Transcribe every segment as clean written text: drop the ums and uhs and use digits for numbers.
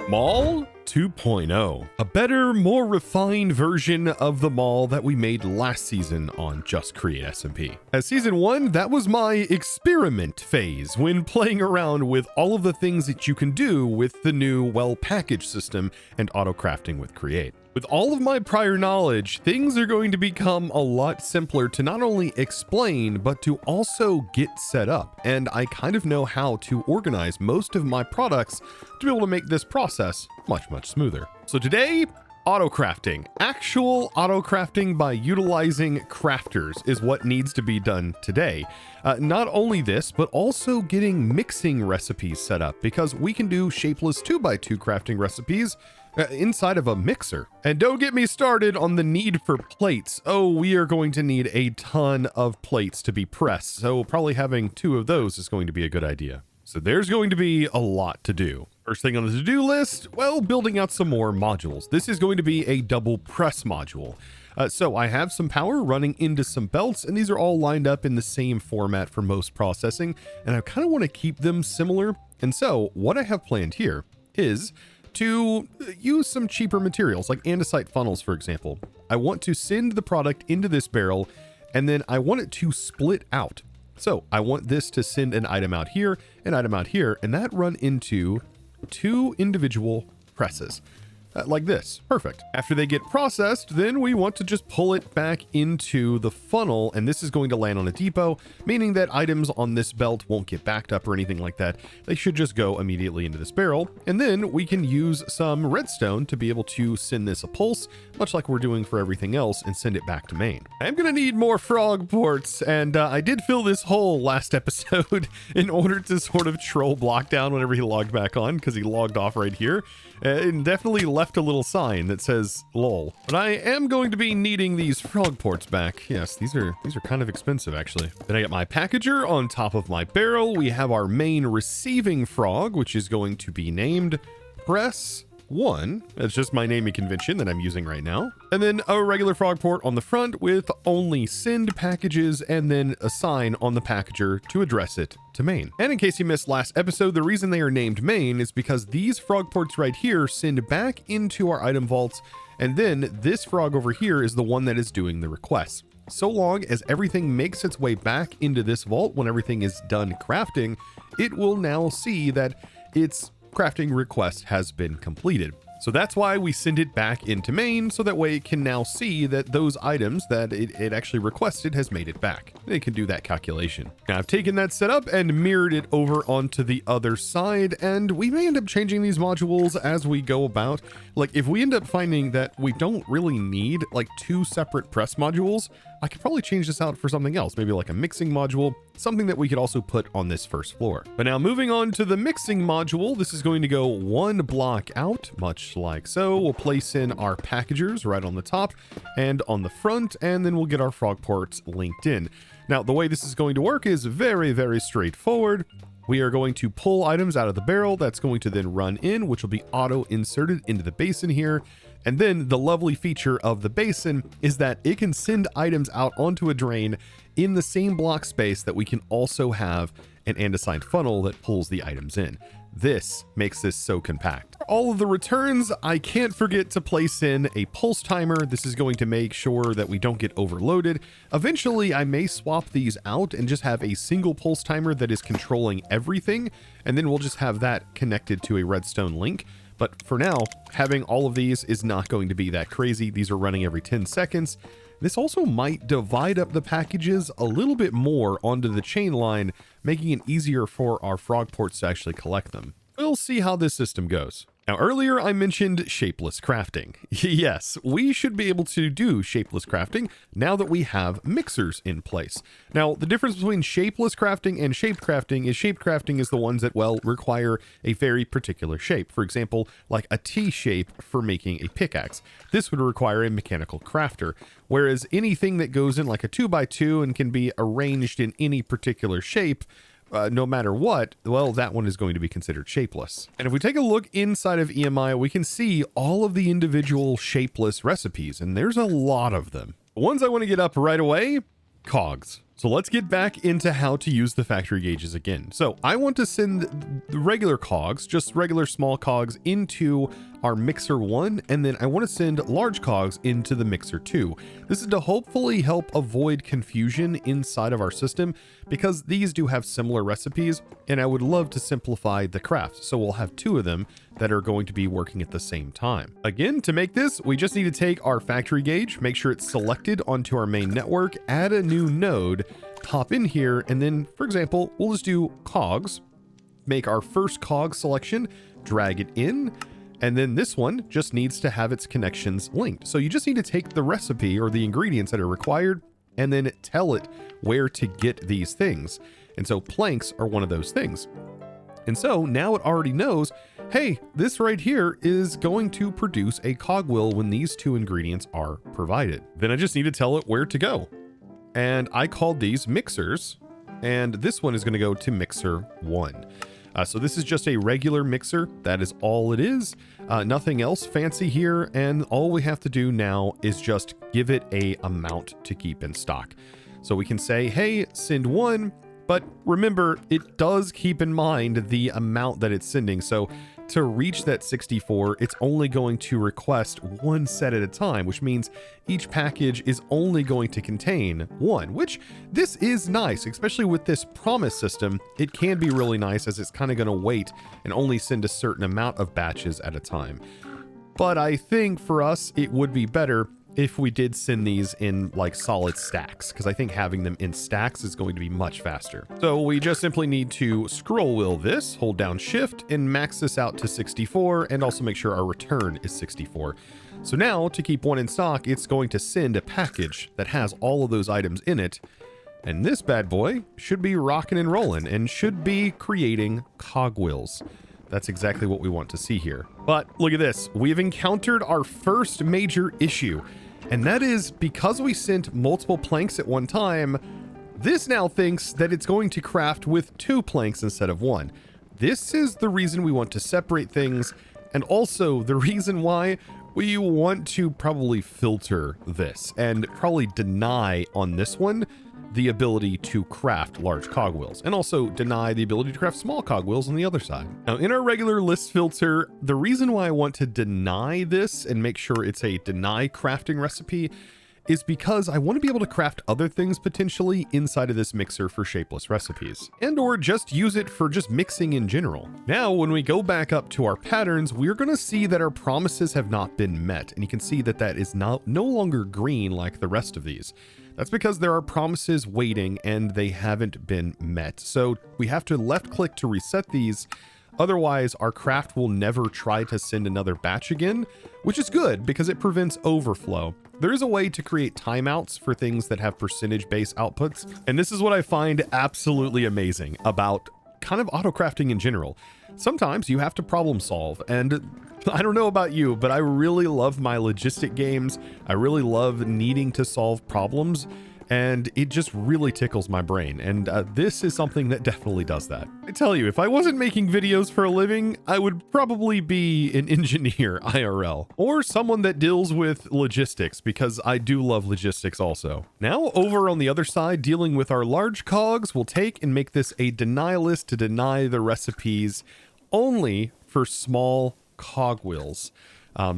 Mall 2.0, a better, more refined version of the mall that we made last season on Just Create SMP. As season 1, that was my experiment phase when playing around with all of the things that you can do with the new well-packaged system and Autocrafting with Create. With all of my prior knowledge, things are going to become a lot simpler to not only explain, but to also get set up. And I kind of know how to organize most of my products to be able to make this process much smoother. So today, Autocrafting. Actual autocrafting by utilizing crafters is what needs to be done today. Not only this, but also getting mixing recipes set up, because we can do shapeless 2x2 crafting recipes inside of a mixer. And don't get me started on the need for plates. Oh, we are going to need a ton of plates to be pressed, so probably having 2 of those is going to be a good idea. So there's going to be a lot to do. First thing on the to-do list, well, building out some more modules. This is going to be a double press module. So I have some power running into some belts, and these are all lined up in the same format for most processing, and I kind of want to keep them similar. And so what I have planned here is to use some cheaper materials like andesite funnels, for example. I want to send the product into this barrel, and then I want it to split out. So I want this to send an item out here, an item out here, and that run into 2 individual presses. Like this. Perfect. After they get processed, then we want to just pull it back into the funnel, and this is going to land on a depot, meaning that items on this belt won't get backed up or anything like that. They should just go immediately into this barrel, and then we can use some redstone to be able to send this a pulse, much like we're doing for everything else, and send it back to main. I'm going to need more frog ports, and I did fill this hole last episode in order to sort of troll Blockdown whenever he logged back on, because he logged off right here, and definitely left a little sign that says lol. But I am going to be needing these frog ports back. Yes, these are kind of expensive actually. Then I got my packager on top of my barrel. We have our main receiving frog, which is going to be named Press 1. That's just my naming convention that I'm using right now. And then a regular frog port on the front with only send packages, and then a sign on the packager to address it to main. And in case you missed last episode, the reason they are named main is because these frog ports right here send back into our item vaults, and then this frog over here is the one that is doing the requests. So long as everything makes its way back into this vault when everything is done crafting, it will now see that its crafting request has been completed. So that's why we send it back into main, so that way it can now see that those items that it actually requested has made it back. It can do that calculation. Now I've taken that setup and mirrored it over onto the other side, and we may end up changing these modules as we go about. Like if we end up finding that we don't really need like 2 separate press modules, I could probably change this out for something else, maybe like a mixing module, something that we could also put on this first floor. But now moving on to the mixing module, this is going to go 1 block out, much like so. We'll place in our packagers right on the top and on the front, and then we'll get our frog ports linked in. Now, the way this is going to work is very straightforward. We are going to pull items out of the barrel. That's going to then run in, which will be auto inserted into the basin here. And then the lovely feature of the basin is that it can send items out onto a drain in the same block space that we can also have an andesite funnel that pulls the items in. This makes this so compact. For all of the returns, I can't forget to place in a pulse timer. This is going to make sure that we don't get overloaded. Eventually, I may swap these out and just have a single pulse timer that is controlling everything, and then we'll just have that connected to a redstone link. But for now, having all of these is not going to be that crazy. These are running every 10 seconds. This also might divide up the packages a little bit more onto the chain line, making it easier for our frog ports to actually collect them. We'll see how this system goes. Now, earlier I mentioned shapeless crafting. Yes, we should be able to do shapeless crafting now that we have mixers in place. Now, the difference between shapeless crafting and shaped crafting is the ones that, well, require a very particular shape. For example, like a T shape for making a pickaxe. This would require a mechanical crafter, whereas anything that goes in like a 2x2 and can be arranged in any particular shape, no matter what, well, that one is going to be considered shapeless. And if we take a look inside of EMI, we can see all of the individual shapeless recipes, and there's a lot of them. The ones I want to get up right away, cogs. So let's get back into how to use the factory gauges again. So I want to send the regular cogs, just regular small cogs, into our mixer 1, and then I want to send large cogs into the mixer 2. This is to hopefully help avoid confusion inside of our system, because these do have similar recipes, and I would love to simplify the craft. So we'll have 2 of them that are going to be working at the same time. Again, to make this, we just need to take our factory gauge, make sure it's selected onto our main network, add a new node, hop in here, and then, for example, we'll just do cogs, make our first cog selection, drag it in, and then this one just needs to have its connections linked. So you just need to take the recipe or the ingredients that are required and then tell it where to get these things. And so planks are one of those things. And so now it already knows, hey, this right here is going to produce a cogwheel when these 2 ingredients are provided. Then I just need to tell it where to go. And I called these mixers, and this one is going to go to mixer 1. So this is just a regular mixer. That is all it is. Nothing else fancy here. And all we have to do now is just give it a amount to keep in stock. So we can say, hey, send 1. But remember, it does keep in mind the amount that it's sending. So to reach that 64, it's only going to request 1 set at a time, which means each package is only going to contain 1, which this is nice, especially with this promise system. It can be really nice as it's kind of going to wait and only send a certain amount of batches at a time. But I think for us, it would be better if we did send these in like solid stacks, because I think having them in stacks is going to be much faster. So we just simply need to scroll wheel this, hold down shift, and max this out to 64, and also make sure our return is 64. So now to keep 1 in stock, it's going to send a package that has all of those items in it. And this bad boy should be rocking and rolling and should be creating cogwheels. That's exactly what we want to see here. But look at this. We've encountered our first major issue. And that is because we sent multiple planks at one time, this now thinks that it's going to craft with 2 planks instead of 1. This is the reason we want to separate things, and also the reason why we want to probably filter this and probably deny on this one the ability to craft large cogwheels, and also deny the ability to craft small cogwheels on the other side. Now, in our regular list filter, the reason why I want to deny this and make sure it's a deny crafting recipe is because I want to be able to craft other things potentially inside of this mixer for shapeless recipes, and or just use it for just mixing in general. Now, when we go back up to our patterns, we're going to see that our promises have not been met, and you can see that that is no longer green like the rest of these. That's because there are promises waiting and they haven't been met. So we have to left click to reset these. Otherwise, our craft will never try to send another batch again, which is good because it prevents overflow. There is a way to create timeouts for things that have percentage-based outputs. And this is what I find absolutely amazing about kind of autocrafting in general. Sometimes you have to problem solve, and I don't know about you, but I really love my logistic games. I really love needing to solve problems, and it just really tickles my brain. And this is something that definitely does that. I tell you, if I wasn't making videos for a living, I would probably be an engineer IRL, or someone that deals with logistics, because I do love logistics also. Now, over on the other side, dealing with our large cogs, we'll take and make this a deny list to deny the recipes only for small cogwheels.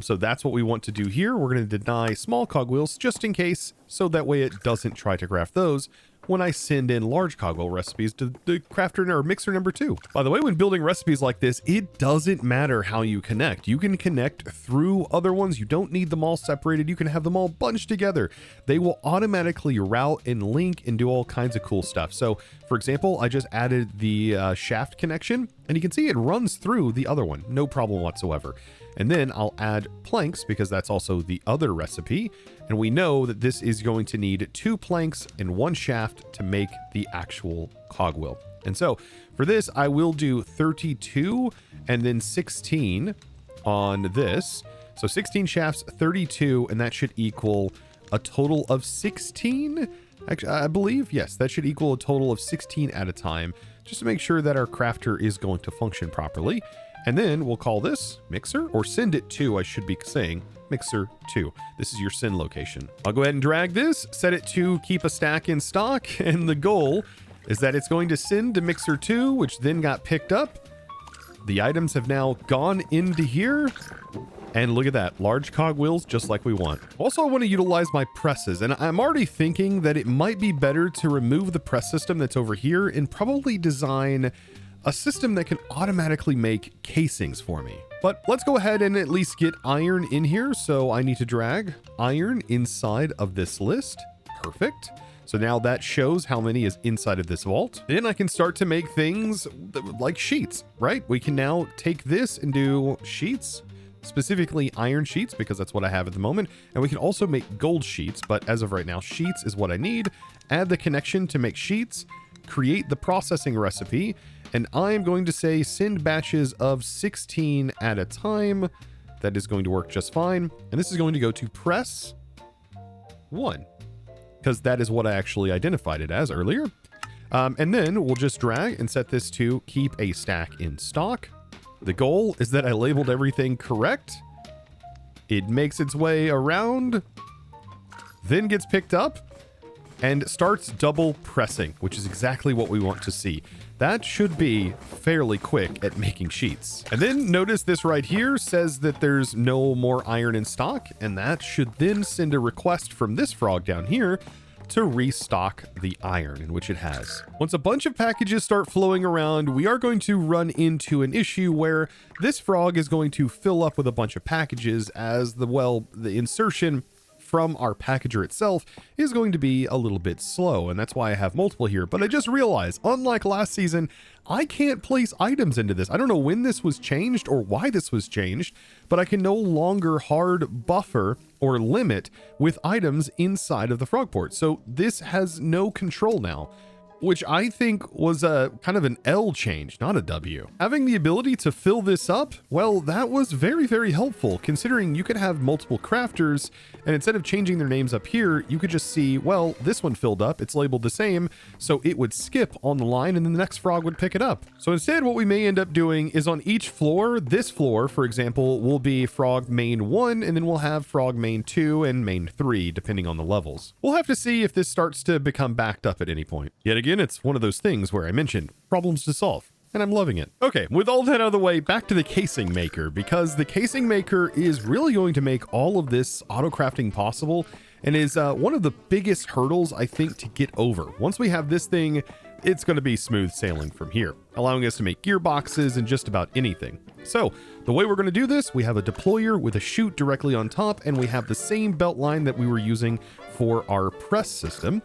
So that's what we want to do here. We're going to deny small cogwheels just in case, so that way it doesn't try to craft those when I send in large cogwheel recipes to the crafter or mixer number 2. By the way, when building recipes like this, it doesn't matter how you connect. You can connect through other ones. You don't need them all separated. You can have them all bunched together. They will automatically route and link and do all kinds of cool stuff. So for example, I just added the shaft connection, and you can see it runs through the other one. No problem whatsoever. And then I'll add planks because that's also the other recipe. And we know that this is going to need 2 planks and 1 shaft to make the actual cogwheel. And so for this, I will do 32 and then 16 on this. So 16 shafts, 32, and that should equal a total of 16. Actually, I believe, yes, that should equal a total of 16 at a time, just to make sure that our crafter is going to function properly. And then we'll call this mixer, or send it to, I should be saying, mixer 2. This is your send location. I'll go ahead and drag this, set it to keep a stack in stock, and the goal is that it's going to send to mixer 2, which then got picked up. The items have now gone into here, and look at that, large cogwheels just like we want. Also, I want to utilize my presses, and I'm already thinking that it might be better to remove the press system that's over here and probably design a system that can automatically make casings for me. But let's go ahead and at least get iron in here. So I need to drag iron inside of this list. Perfect. So now that shows how many is inside of this vault. Then I can start to make things like sheets, right? We can now take this and do sheets, specifically iron sheets, because that's what I have at the moment. And we can also make gold sheets, but as of right now, sheets is what I need. Add the connection to make sheets, create the processing recipe, and I'm going to say send batches of 16 at a time. That is going to work just fine. And this is going to go to press 1, because that is what I actually identified it as earlier. And then we'll just drag and set this to keep a stack in stock. The goal is that I labeled everything correct. It makes its way around, then gets picked up and starts double pressing, which is exactly what we want to see. That should be fairly quick at making sheets. And then notice this right here says that there's no more iron in stock, and that should then send a request from this frog down here to restock the iron, in which it has. Once a bunch of packages start flowing around, we are going to run into an issue where this frog is going to fill up with a bunch of packages as the insertion from our packager itself is going to be a little bit slow, and that's why I have multiple here. But I just realized, unlike last season, I can't place items into this. I don't know when this was changed or why this was changed, but I can no longer hard buffer or limit with items inside of the frog port. So this has no control now, which I think was a kind of an L change, not a W. Having the ability to fill this up, well, that was very, very helpful, considering you could have multiple crafters, and instead of changing their names up here, you could just see, well, this one filled up, it's labeled the same, so it would skip on the line and then the next frog would pick it up. So instead, what we may end up doing is on each floor, this floor, for example, will be frog main 1, and then we'll have frog main 2 and main 3, depending on the levels. We'll have to see if this starts to become backed up at any point. Yet again, it's one of those things where I mentioned problems to solve, and I'm loving it. Okay, with all that out of the way, back to the casing maker, because the casing maker is really going to make all of this auto crafting possible, and is one of the biggest hurdles, I think, to get over. Once we have this thing, it's going to be smooth sailing from here, allowing us to make gearboxes and just about anything. So the way we're going to do this, we have a deployer with a chute directly on top, and we have the same belt line that we were using for our press system.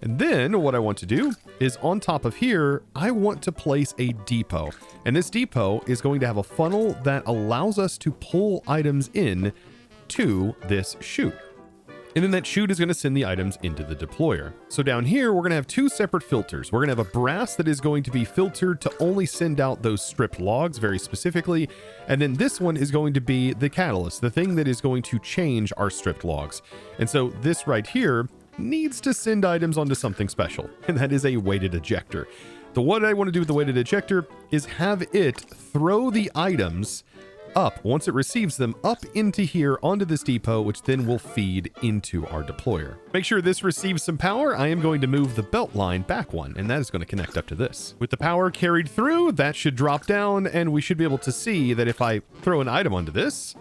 And then what I want to do is on top of here, I want to place a depot. And this depot is going to have a funnel that allows us to pull items in to this chute. And then that chute is going to send the items into the deployer. So down here, we're going to have two separate filters. We're going to have a brass that is going to be filtered to only send out those stripped logs very specifically. And then this one is going to be the catalyst, the thing that is going to change our stripped logs. And so this right here needs to send items onto something special, and that is a weighted ejector. What I want to do with the weighted ejector is have it throw the items up, once it receives them, up into here onto this depot, which then will feed into our deployer. Make sure this receives some power. I am going to move the belt line back one, and that is going to connect up to this. With the power carried through, that should drop down, and we should be able to see that if I throw an item onto this,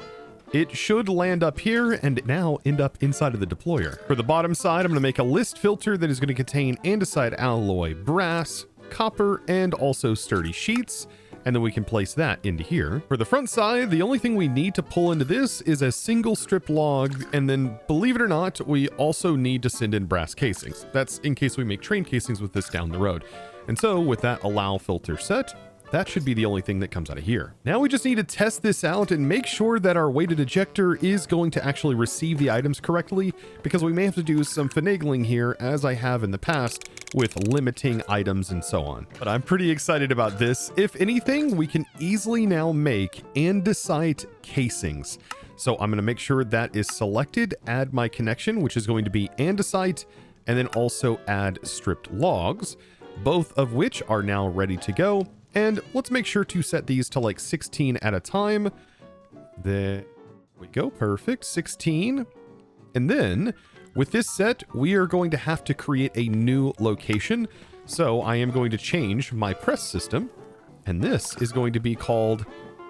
it should land up here and now end up inside of the deployer. For the bottom side, I'm going to make a list filter that is going to contain andesite alloy, brass, copper, and also sturdy sheets. And then we can place that into here. For the front side, the only thing we need to pull into this is a single stripped log. And then, believe it or not, we also need to send in brass casings. That's in case we make train casings with this down the road. And so with that allow filter set, that should be the only thing that comes out of here. Now we just need to test this out and make sure that our weighted ejector is going to actually receive the items correctly, because we may have to do some finagling here, as I have in the past, with limiting items and so on. But I'm pretty excited about this. If anything, we can easily now make andesite casings. So I'm going to make sure that is selected, add my connection, which is going to be andesite, and then also add stripped logs, both of which are now ready to go. And let's make sure to set these to like 16 at a time. we go. Perfect. 16. And then with this set, we are going to have to create a new location. So I am going to change my press system, and this is going to be called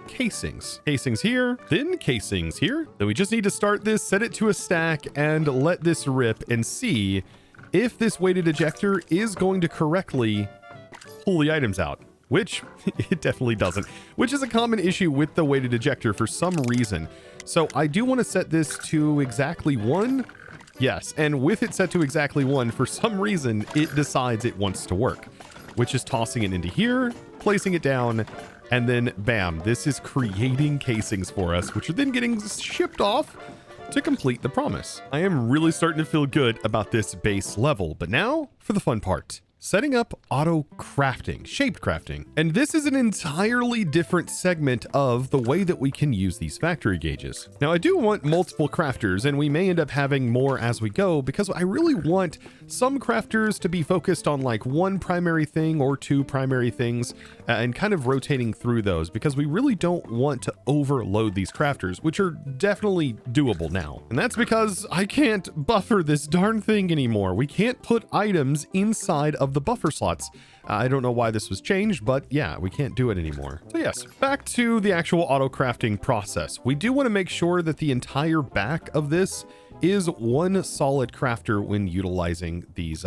casings. Casings here, then casings here. Then we just need to start this, set it to a stack, and let this rip and see if this weighted ejector is going to correctly pull the items out, which it definitely doesn't, which is a common issue with the weighted ejector for some reason. So I do want to set this to exactly 1. Yes, and with it set to exactly 1, for some reason, it decides it wants to work, which is tossing it into here, placing it down, and then bam, this is creating casings for us, which are then getting shipped off to complete the promise. I am really starting to feel good about this base level, but now for the fun part. Setting up auto crafting, shaped crafting. And this is an entirely different segment of the way that we can use these factory gauges. Now I do want multiple crafters, and we may end up having more as we go, because I really want some crafters to be focused on like 1 primary thing or 2 primary things, and kind of rotating through those, because we really don't want to overload these crafters, which are definitely doable now. And that's because I can't buffer this darn thing anymore. We can't put items inside of the buffer slots. I don't know why this was changed, but yeah, we can't do it anymore. So yes, back to the actual auto crafting process. We do want to make sure that the entire back of this is 1 solid crafter when utilizing these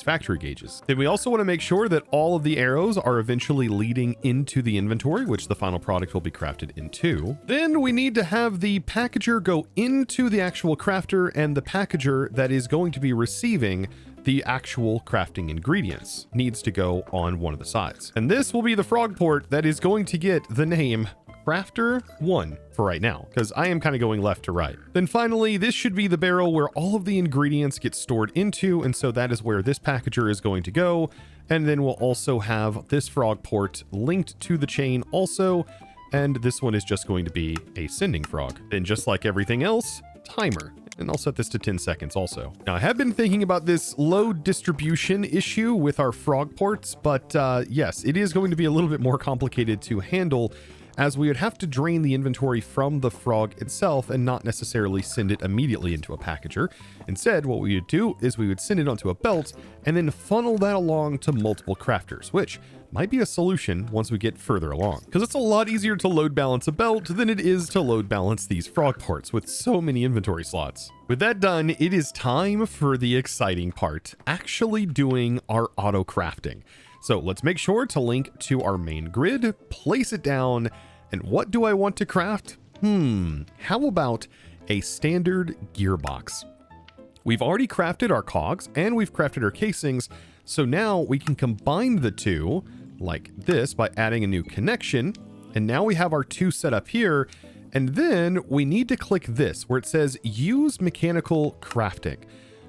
factory gauges. Then we also want to make sure that all of the arrows are eventually leading into the inventory, which the final product will be crafted into. Then we need to have the packager go into the actual crafter, and the packager that is going to be receiving the actual crafting ingredients needs to go on one of the sides. And this will be the frog port that is going to get the name Crafter 1 for right now, because I am kind of going left to right. Then finally, this should be the barrel where all of the ingredients get stored into, and so that is where this packager is going to go. And then we'll also have this frog port linked to the chain also, and this one is just going to be a sending frog. Then just like everything else, timer. And I'll set this to 10 seconds also. Now, I have been thinking about this load distribution issue with our frog ports, but yes, it is going to be a little bit more complicated to handle, as we would have to drain the inventory from the frog itself and not necessarily send it immediately into a packager. Instead, what we would do is we would send it onto a belt and then funnel that along to multiple crafters, which might be a solution once we get further along, because it's a lot easier to load balance a belt than it is to load balance these frog ports with so many inventory slots. With that done, it is time for the exciting part, actually doing our auto crafting. So let's make sure to link to our main grid, place it down, and what do I want to craft? How about a standard gearbox? We've already crafted our cogs and we've crafted our casings, so now we can combine the two like this by adding a new connection, and now we have our 2 set up here. And then we need to click this where it says use mechanical crafting.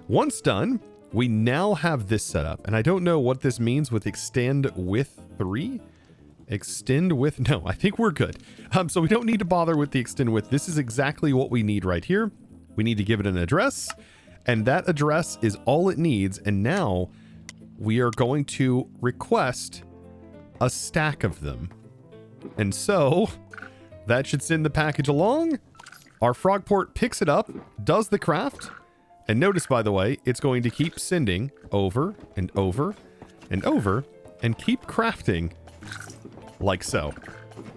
Once done, we now have this set up, and I don't know what this means with extend with 3. Extend with, no, I think we're good. So we don't need to bother with the extend with. This is exactly what we need right here. We need to give it an address, and that address is all it needs. And now we are going to request a stack of them. And so that should send the package along. Our frog port picks it up, does the craft, and notice, by the way, it's going to keep sending over and over and over and keep crafting like so.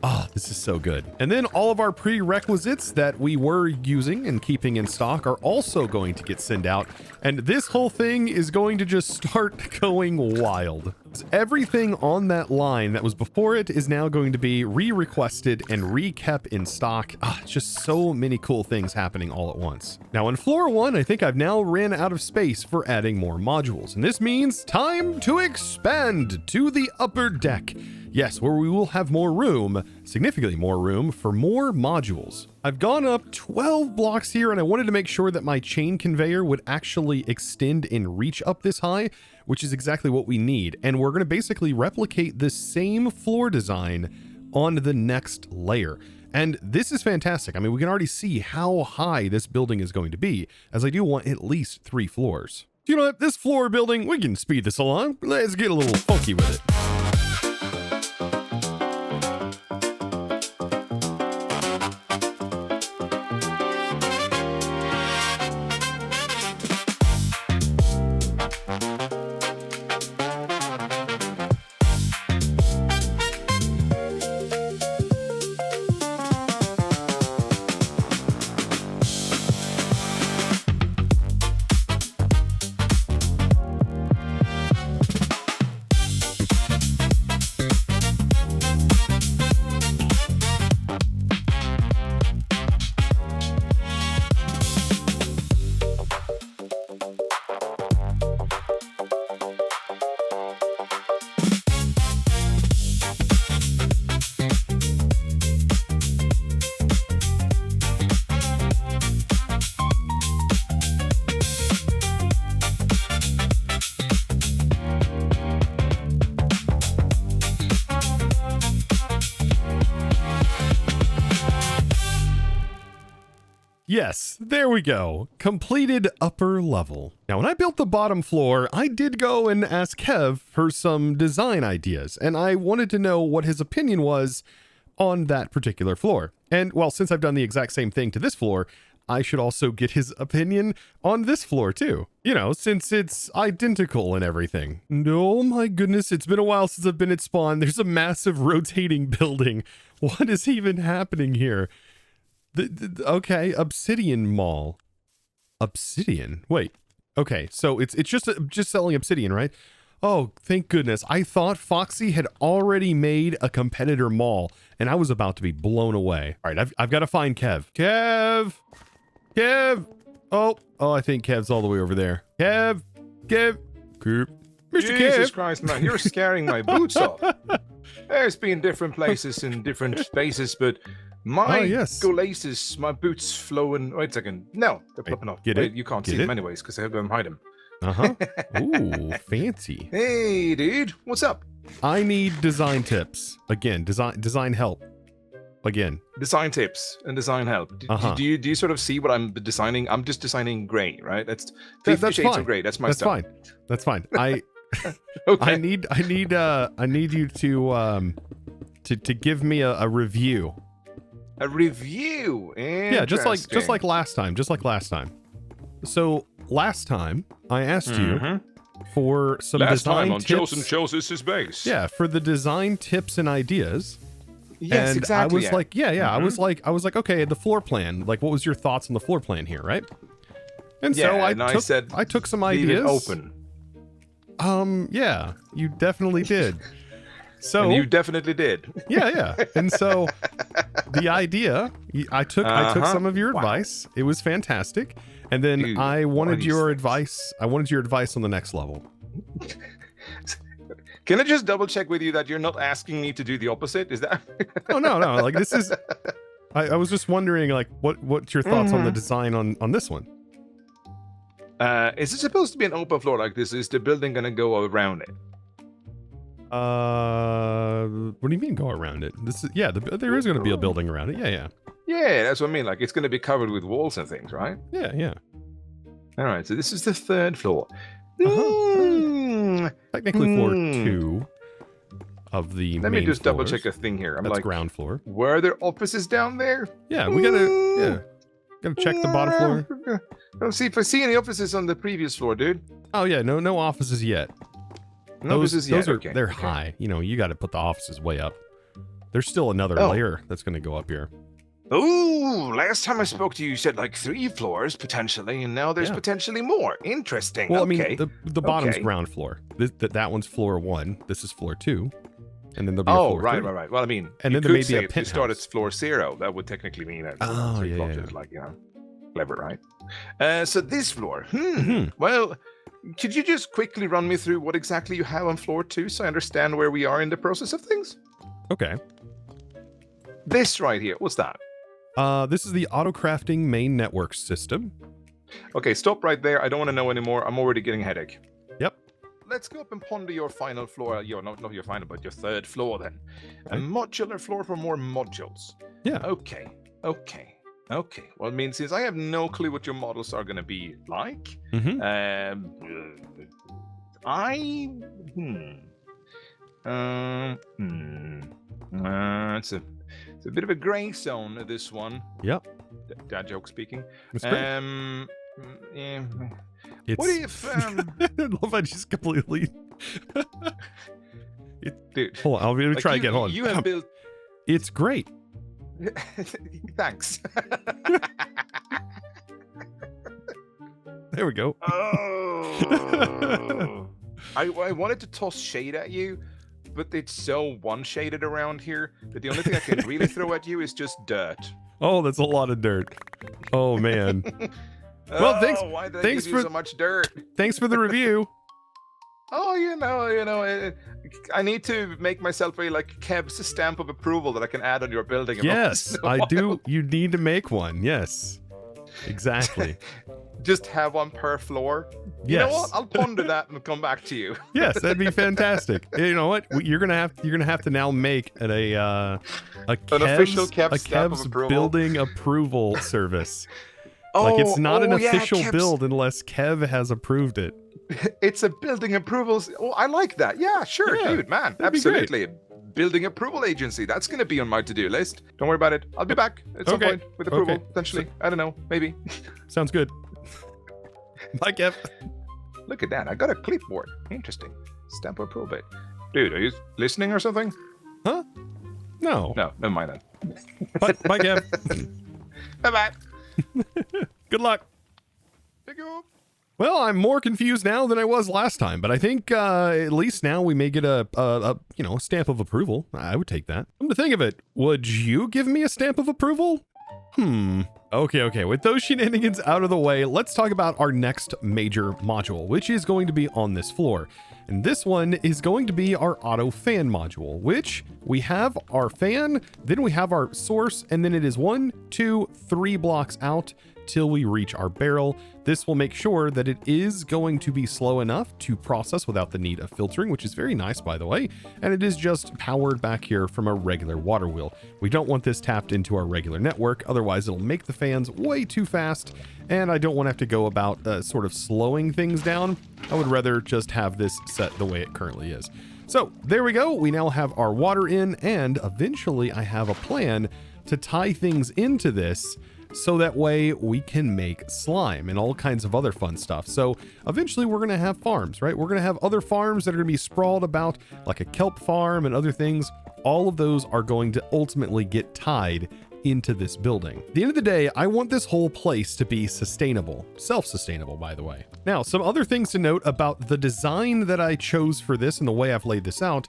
Oh, this is so good. And then all of our prerequisites that we were using and keeping in stock are also going to get sent out. And this whole thing is going to just start going wild. Everything on that line that was before it is now going to be re-requested and re-kept in stock. It's just so many cool things happening all at once. Now on floor 1, I think I've now ran out of space for adding more modules. And this means time to expand to the upper deck. Yes, where we will have more room, significantly more room for more modules. I've gone up 12 blocks here, and I wanted to make sure that my chain conveyor would actually extend and reach up this high, which is exactly what we need. And we're going to basically replicate the same floor design on the next layer. And this is fantastic. I mean, we can already see how high this building is going to be, as I do want at least 3 floors. You know what? This floor building, we can speed this along. Let's get a little funky with it. Yes, there we go. Completed upper level. Now, when I built the bottom floor, I did go and ask Kev for some design ideas, and I wanted to know what his opinion was on that particular floor. And, well, since I've done the exact same thing to this floor, I should also get his opinion on this floor, too. You know, since it's identical and everything. Oh my goodness, it's been a while since I've been at Spawn. There's a massive rotating building. What is even happening here? Okay, Obsidian Mall. Obsidian? Wait. Okay, so it's just selling obsidian, right? Oh, thank goodness. I thought Foxy had already made a competitor mall, and I was about to be blown away. All right, I've got to find Kev. Kev! Oh, I think Kev's all the way over there. Kev! Mr. Jesus Kev! Christ, man, you're scaring my boots off. There's been different places in different spaces, but my golaces, my boots flowing. Wait a second. No, they're popping off. Wait, you can't see them anyways because I have them hide them. Ooh, fancy. Hey, dude, what's up? I need design tips. Again, design help. Again. Design tips and design help. Do you sort of see what I'm designing? I'm just designing gray, right? That's 50 shades of gray. That's my stuff. That's fine. Okay. I need you to give me a review. A review. Yeah, just like last time. So last time I asked you for some design tips. Last time on Chosen is base. Yeah, for the design tips and ideas. Yes, and exactly. I was like, I was like, okay, the floor plan. Like, what was your thoughts on the floor plan here, right? And so I took some ideas. Leave it open. Yeah, you definitely did. So and you definitely did. Yeah. And so the idea, I took some of your advice. It was fantastic. And then Dude, I wanted your advice. I wanted your advice on the next level. Can I just double check with you that you're not asking me to do the opposite? Is that? Oh, no. Like, this is. I was just wondering, like, what's your thoughts on the design on this one? Is it supposed to be an open floor like this? Is the building gonna go around it? What do you mean go around it? This is there is gonna be a building around it. Yeah. Yeah, that's what I mean. Like, it's gonna be covered with walls and things, right? Yeah. All right. So this is the third floor. Technically floor 2 of the main Let me just double floors. check a thing here. I'm That's like, ground floor. were there offices down there? Yeah, we gotta check the bottom floor. Let's see if I see any offices on the previous floor, dude. Oh yeah, no offices yet. Those are okay. They're high. You know, you got to put the offices way up. There's still another layer that's going to go up here. Ooh, last time I spoke to you, you said like 3 floors potentially, and now there's potentially more. Interesting. Well, okay. I mean, the bottom's ground floor. That one's floor 1. This is floor 2, and then there'll be a floor 3. Right. Well, I mean, and then there may be a penthouse. If you start at floor 0, that would technically mean that. Like, you know, clever, right? So this floor. Well, could you just quickly run me through what exactly you have on floor 2, so I understand where we are in the process of things? Okay. This right here. What's that? This is the Autocrafting main network system. Okay, stop right there. I don't want to know anymore. I'm already getting a headache. Yep. Let's go up and ponder your final floor. Not your final, but your third floor then. Okay. A modular floor for more modules. Yeah. Okay. Well, I mean, since I have no clue what your models are going to be like, it's a bit of a gray zone, this one. Yep. Dad joke speaking. It's great. Yeah. What if I love I just completely dude. Hold on, I'll be able to try again. Hold on. You have built. It's great. Thanks. There we go. Oh. I wanted to toss shade at you, but it's so one-shaded around here that the only thing I can really throw at you is just dirt. Oh, that's a lot of dirt. Oh man. Well, thanks. Why did thanks I give you for so much dirt. Thanks for the review. Oh, you know, I need to make myself a Kev's stamp of approval that I can add on your building. Yes, I do. You need to make one. Yes, exactly. Just have one per floor. Yes. You know what? I'll ponder that and come back to you. Yes, that'd be fantastic. You know what? You're gonna have to now make an official Kev's building approval service. Like, it's not an official Kev's... build unless Kev has approved it. It's a building approvals. Oh, I like that. Yeah, sure, dude, man. Absolutely. Building approval agency. That's going to be on my to-do list. Don't worry about it. I'll be back at some point with approval, potentially. I don't know. Maybe. Sounds good. Bye, Kev. Look at that. I got a clipboard. Interesting. Stamp approval bit. Dude, are you listening or something? Huh? No. No, never mind then. Bye, Kev. Bye-bye. Good luck. Thank you. Well, I'm more confused now than I was last time, but I think at least now we may get a stamp of approval. I would take that. Come to think of it, would you give me a stamp of approval? Okay. With those shenanigans out of the way, let's talk about our next major module, which is going to be on this floor. And this one is going to be our auto fan module, which we have our fan, then we have our source, and then it is 1, 2, 3 blocks out till we reach our barrel. This will make sure that it is going to be slow enough to process without the need of filtering, which is very nice, by the way. And it is just powered back here from a regular water wheel. We don't want this tapped into our regular network, otherwise it'll make the fans way too fast. And I don't want to have to go about sort of slowing things down. I would rather just have this set the way it currently is. So there we go. We now have our water in, and eventually I have a plan to tie things into this so that way we can make slime and all kinds of other fun stuff. So eventually we're going to have farms, right? We're going to have other farms that are going to be sprawled about, like a kelp farm and other things. All of those are going to ultimately get tied into this building. At the end of the day, I want this whole place to be sustainable, self-sustainable, by the way. Now, some other things to note about the design that I chose for this and the way I've laid this out.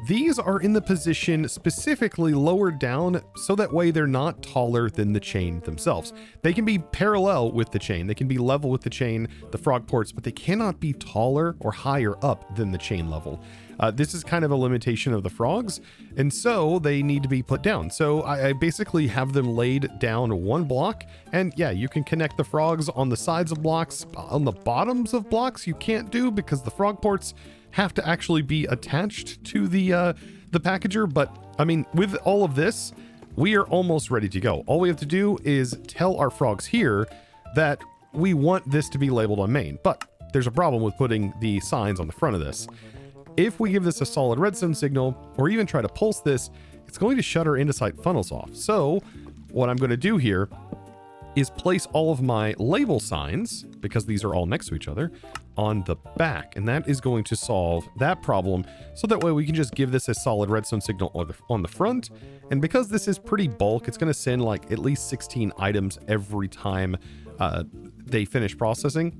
These are in the position specifically lowered down so that way they're not taller than the chain themselves. They can be parallel with the chain, they can be level with the chain, the frog ports, but they cannot be taller or higher up than the chain level. This is kind of a limitation of the frogs, and so they need to be put down. So I basically have them laid down 1 block, and yeah, you can connect the frogs on the sides of blocks. On the bottoms of blocks you can't do because the frog ports have to actually be attached to the packager. But I mean, with all of this, we are almost ready to go. All we have to do is tell our frogs here that we want this to be labeled on main, but there's a problem with putting the signs on the front of this. If we give this a solid redstone signal, or even try to pulse this, it's going to shut our andesite funnels off. So what I'm going to do here is place all of my label signs, because these are all next to each other, on the back, and that is going to solve that problem. So that way we can just give this a solid redstone signal on the front. And because this is pretty bulk, it's going to send like at least 16 items every time they finish processing.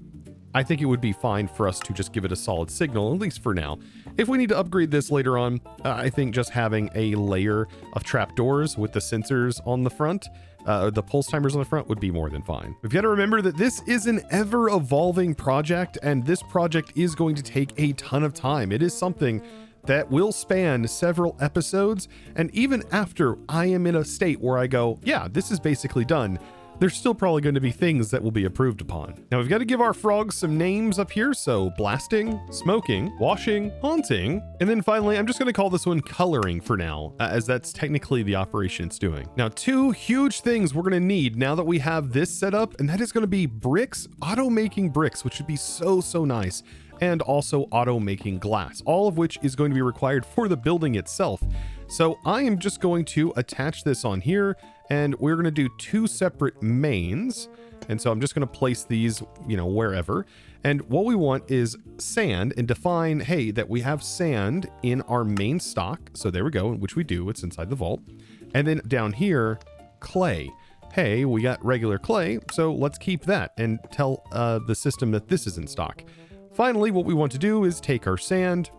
I think it would be fine for us to just give it a solid signal, at least for now. If we need to upgrade this later on, I think just having a layer of trapdoors with the sensors on the front, the pulse timers on the front, would be more than fine. We've got to remember that this is an ever-evolving project, and this project is going to take a ton of time. It is something that will span several episodes, and even after I am in a state where I go, yeah, this is basically done, there's still probably going to be things that will be approved upon. Now we've got to give our frogs some names up here. So blasting, smoking, washing, haunting, and then finally, I'm just going to call this one coloring for now, as that's technically the operation it's doing. Now, 2 huge things we're going to need now that we have this set up, and that is going to be bricks, auto making bricks, which would be so nice, and also auto making glass, all of which is going to be required for the building itself. So I am just going to attach this on here, and we're going to do 2 separate mains. And so I'm just going to place these, wherever. And what we want is sand, and define, hey, that we have sand in our main stock. So there we go, which we do, it's inside the vault. And then down here, clay. Hey, we got regular clay, so let's keep that and tell the system that this is in stock. Finally, what we want to do is take our sand,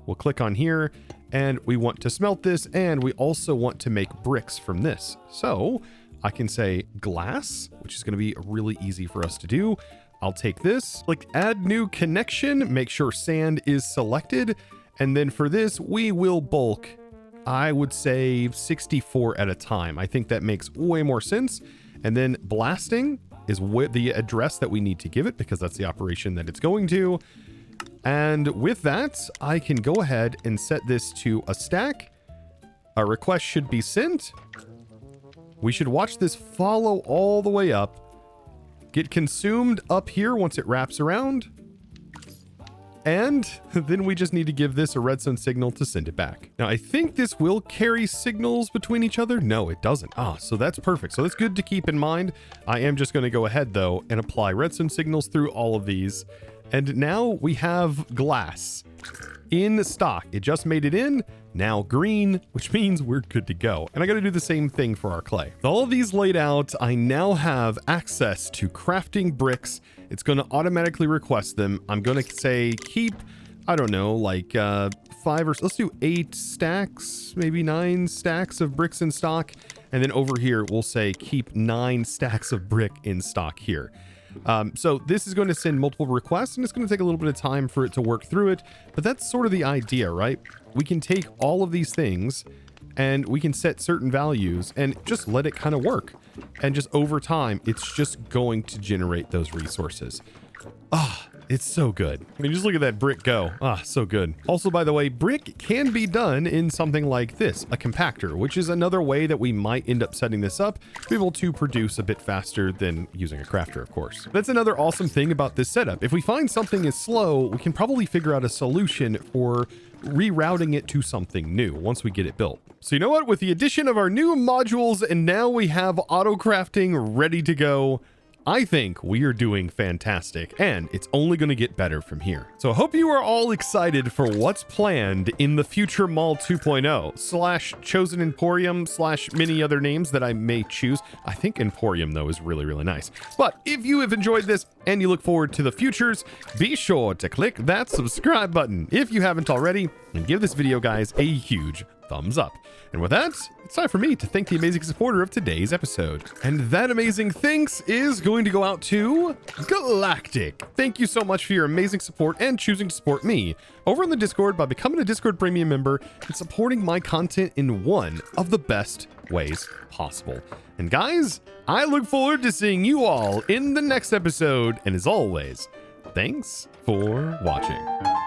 we'll click on here, and we want to smelt this, and we also want to make bricks from this. So I can say glass, which is going to be really easy for us to do. I'll take this, click add new connection, make sure sand is selected, and then for this, we will bulk, I would say 64 at a time. I think that makes way more sense. And then blasting is the address that we need to give it, because that's the operation that it's going to. And with that, I can go ahead and set this to a stack. A request should be sent. We should watch this follow all the way up. get consumed up here once it wraps around. And then we just need to give this a redstone signal to send it back. Now, I think this will carry signals between each other. No, it doesn't. So that's perfect. So that's good to keep in mind. I am just going to go ahead, though, and apply redstone signals through all of these. And now we have glass in stock. It just made it in. Now green, which means we're good to go. And I got to do the same thing for our clay. With all of these laid out, I now have access to crafting bricks. It's going to automatically request them. I'm going to say keep, I don't know, like 5 or let's do 8 stacks, maybe 9 stacks of bricks in stock. And then over here, we'll say keep 9 stacks of brick in stock here. So this is going to send multiple requests, and it's going to take a little bit of time for it to work through it. But that's sort of the idea, right? We can take all of these things and we can set certain values and just let it kind of work. And just over time, it's just going to generate those resources. It's so good. I mean, just look at that brick go. So good. Also, by the way, brick can be done in something like this, a compactor, which is another way that we might end up setting this up to be able to produce a bit faster than using a crafter, of course. That's another awesome thing about this setup. If we find something is slow, we can probably figure out a solution for rerouting it to something new once we get it built. So you know what? With the addition of our new modules, and now we have Autocrafting ready to go, I think we are doing fantastic, and it's only going to get better from here. So I hope you are all excited for what's planned in the future Mall 2.0 / Chosen Emporium / many other names that I may choose. I think Emporium, though, is really, really nice. But if you have enjoyed this and you look forward to the futures, be sure to click that subscribe button if you haven't already, and give this video, guys, a huge thumbs up. And with that, it's time for me to thank the amazing supporter of today's episode. And that amazing thanks is going to go out to Galactic. Thank you so much for your amazing support and choosing to support me over on the Discord by becoming a Discord premium member and supporting my content in one of the best ways possible. And guys, I look forward to seeing you all in the next episode. And as always, thanks for watching.